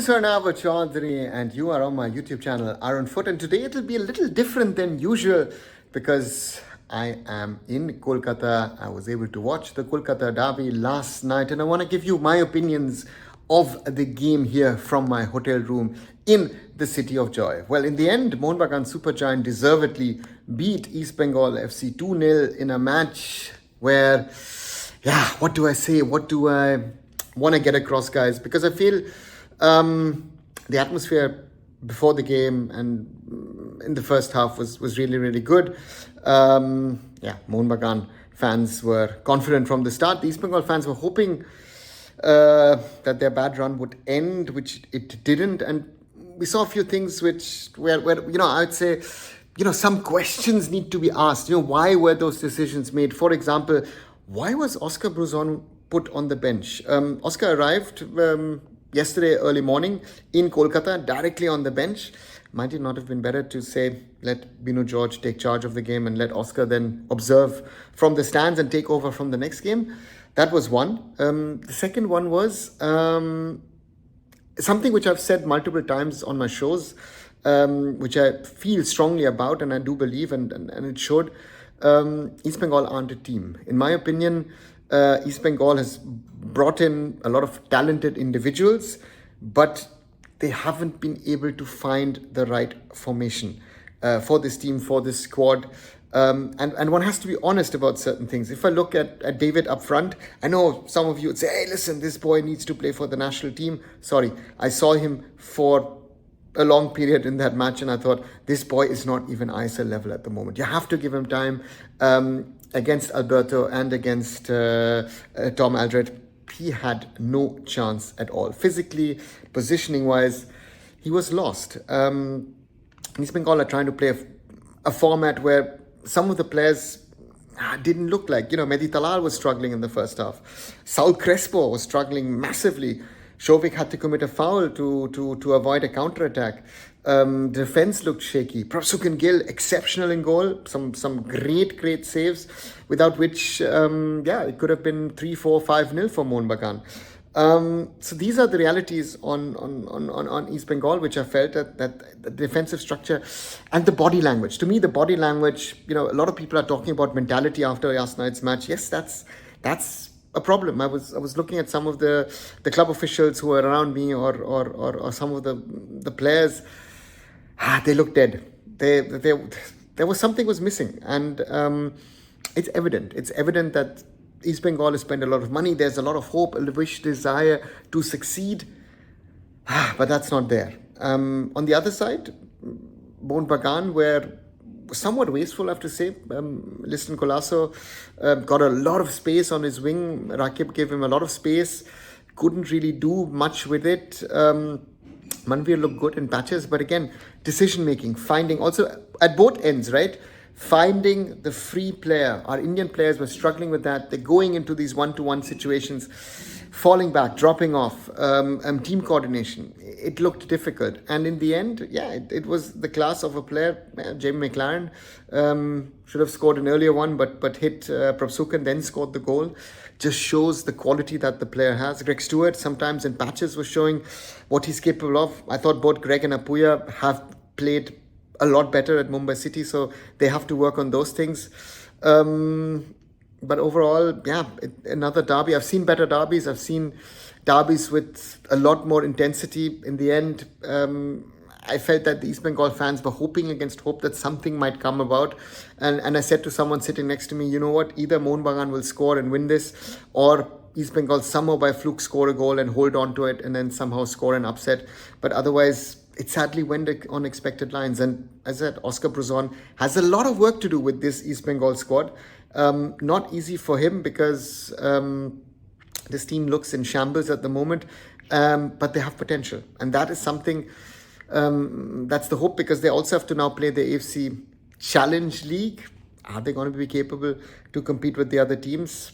is Arunava Chaudhuri and you are on my YouTube channel Arunfoot, and today it'll be a little different than usual because I am in Kolkata. I was able to watch the Kolkata derby last night and I want to give you my opinions of the game here from my hotel room in the city of joy. Well, in the end, Mohun Bagan Super Giant deservedly beat East Bengal FC 2-0 in a match where, what do I say? What do I want to get across, guys? Because I feel the atmosphere before the game and in the first half was really, really good. Mohun Bagan fans were confident from the start. The East Bengal fans were hoping that their bad run would end, which it didn't. And we saw a few things where I would say, some questions need to be asked. Why were those decisions made? For example, why was Oscar Bruzon put on the bench? Oscar arrived yesterday early morning in Kolkata, directly on the bench. Might it not have been better to say, let Binu George take charge of the game and let Oscar then observe from the stands and take over from the next game? That was one. The second one was something which I've said multiple times on my shows, which I feel strongly about, and I do believe, and it showed. East Bengal aren't a team. In my opinion, East Bengal has brought in a lot of talented individuals, but they haven't been able to find the right formation for this team, for this squad. And one has to be honest about certain things. If I look at David up front, I know some of you would say, hey, listen, this boy needs to play for the national team. Sorry, I saw him for a long period in that match and I thought, this boy is not even ISL level at the moment. You have to give him time. Against Alberto and against Tom Aldred, he had no chance at all. Physically, positioning-wise, he was lost. East Bengal are trying to play a format where some of the players didn't look like. Mehdi Talal was struggling in the first half. Saul Crespo was struggling massively. Shovik had to commit a foul to avoid a counter-attack. Defense looked shaky. Prabhsukhan Gill, exceptional in goal. Some great saves, without which, it could have been 3-4, 5-0 for Mohun Bagan. So these are the realities on East Bengal, which I felt that the defensive structure and the body language. To me, the body language, a lot of people are talking about mentality after last night's match. Yes, that's a problem. I was looking at some of the club officials who were around me or some of the players. They looked dead. There was something was missing, and it's evident. It's evident that East Bengal has spent a lot of money. There's a lot of hope, a wish, desire to succeed, but that's not there. On the other side, Mohun Bagan were somewhat wasteful, I have to say. Liston Colasso got a lot of space on his wing. Rakib gave him a lot of space. Couldn't really do much with it. Manveer looked good in patches, but again, decision-making, finding, also at both ends, right? Finding the free player. Our Indian players were struggling with that. They're going into these one-to-one situations, falling back, dropping off, team coordination. It looked difficult. And in the end, it was the class of a player. Jamie McLaren should have scored an earlier one, but hit Prabhsukhan, then scored the goal. Just shows the quality that the player has. Greg Stewart sometimes in patches was showing what he's capable of. I thought both Greg and Apuya have played a lot better at Mumbai City, so they have to work on those things. But overall, another derby. I've seen better derbies. I've seen derbies with a lot more intensity. In the end, I felt that the East Bengal fans were hoping against hope that something might come about. And I said to someone sitting next to me, you know what, either Mohun Bagan will score and win this, or East Bengal somehow by fluke score a goal and hold on to it and then somehow score an upset. But otherwise, it sadly went on expected lines. And as I said, Oscar Bruzon has a lot of work to do with this East Bengal squad. Not easy for him because this team looks in shambles at the moment, but they have potential. And that is something, that's the hope, because they also have to now play the AFC Challenge League. Are they going to be capable to compete with the other teams?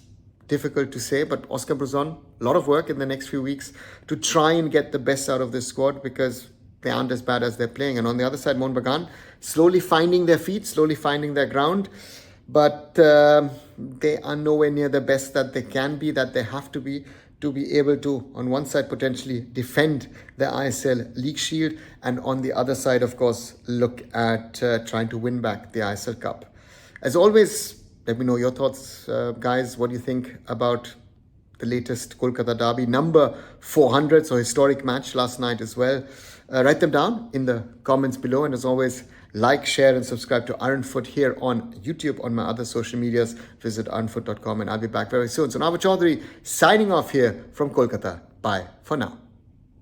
Difficult to say, but Oscar Bruzon, a lot of work in the next few weeks to try and get the best out of this squad, because they aren't as bad as they're playing. And on the other side, Mohun Bagan, slowly finding their feet, slowly finding their ground. But they are nowhere near the best that they can be, that they have to be to be able to, on one side, potentially defend the ISL League Shield, and on the other side, of course, look at trying to win back the ISL Cup. As always, let me know your thoughts, guys. What do you think about the latest Kolkata derby, number 400, so historic match last night as well? Write them down in the comments below, and as always, like, share and subscribe to Arunfoot here on YouTube. On my other social medias, visit arunfoot.com, and I'll be back very soon. So Arunava Chaudhuri signing off here from Kolkata. Bye for now.